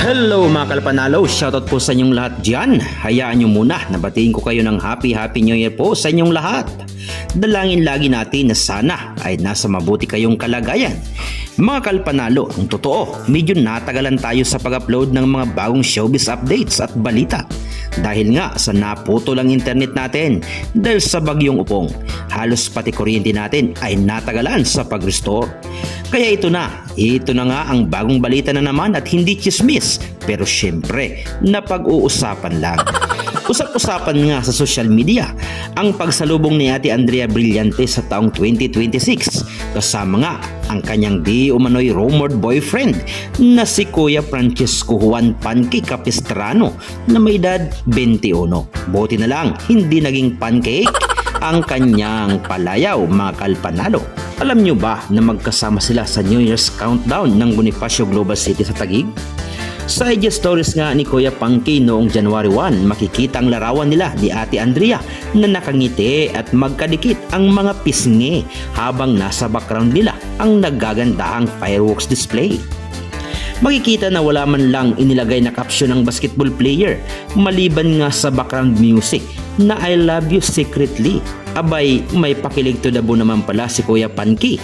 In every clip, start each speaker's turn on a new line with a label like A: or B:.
A: Hello mga kalpanalo, shoutout po sa inyong lahat dyan. Hayaan nyo muna na batiin ko kayo ng happy new year po sa inyong lahat. Dalangin lagi natin na sana ay nasa mabuti kayong kalagayan. Mga kalpanalo, ang totoo, medyo natagalan tayo sa pag-upload ng mga bagong showbiz updates at balita. Dahil nga sa naputo lang internet natin dahil sa bagyong Upong, halos pati kuryente natin ay natagalan sa pag-restore. Kaya ito na nga ang bagong balita na naman at hindi chismis, pero syempre napag-uusapan lang. Usap-usapan nga sa social media ang pagsalubong ni Ate Andrea Brillante sa taong 2026 kasama nga ang kanyang di umano'y rumored boyfriend na si Kuya Francisco Juan Panky Capistrano na may edad 21. Buti na lang hindi naging pancake ang kanyang palayaw mga kalpanalo. Alam nyo ba na magkasama sila sa New Year's countdown ng Bonifacio Global City sa Taguig? Sa IG stories nga ni Kuya Panky noong January 1, makikita ang larawan nila ni Ate Andrea na nakangiti at magkadikit ang mga pisngi habang nasa background nila ang nagagandahang fireworks display. Makikita na wala man lang inilagay na caption ng basketball player maliban nga sa background music na I love you secretly. Abay, may pakilig to the bone naman pala si Kuya Panky.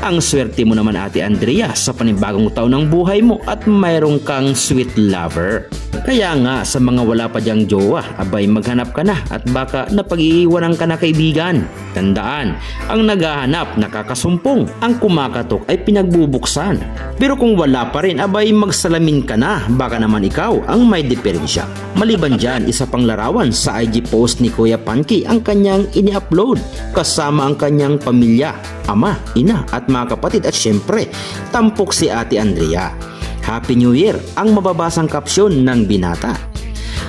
A: Ang swerte mo naman Ate Andrea sa panibagong taon ng buhay mo at mayroong kang sweet lover. Kaya nga sa mga wala pa diyang jowa, abay maghanap ka na at baka napag-iiwanan ka na kaibigan. Tandaan, ang naghahanap nakakasumpong, ang kumakatok ay pinagbubuksan. Pero kung wala pa rin, abay magsalamin ka na, baka naman ikaw ang may diferensya. Maliban dyan, isa pang larawan sa IG post ni Kuya Panky ang kanyang ini-upload kasama ang kanyang pamilya, ama, ina at mga kapatid at syempre, tampok si Ate Andrea. Happy New Year ang mababasang kapsyon ng binata.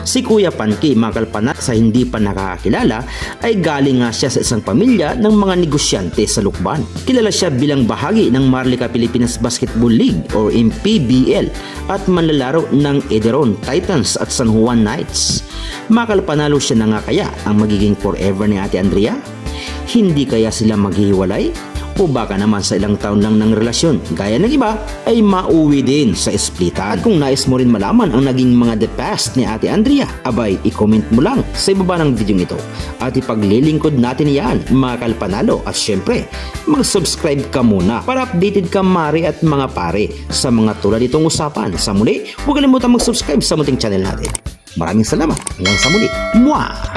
A: Si Kuya Panky, mga kalpanat, sa hindi pa nakakakilala ay galing nga siya sa isang pamilya ng mga negosyante sa Lukban. Kilala siya bilang bahagi ng Marlica Pilipinas Basketball League or MPBL at manlalaro ng Ederon Titans at San Juan Knights. Mga kalpanalo, siya na nga kaya ang magiging forever ni Ate Andrea? Hindi kaya sila maghihiwalay? O baka naman sa ilang taon lang ng relasyon, gaya ng iba, ay mauwi din sa splitan. At kung nais mo rin malaman ang naging mga the past ni Ate Andrea, abay, i-comment mo lang sa ibaba ng video ito. At ipaglilingkod natin yan, mga kalpanalo. At syempre, mag-subscribe ka muna para updated ka mari at mga pare sa mga tulad itong usapan. Sa muli, huwag kalimutan mag-subscribe sa munting channel natin. Maraming salamat. Hanggang sa muli. Mwah!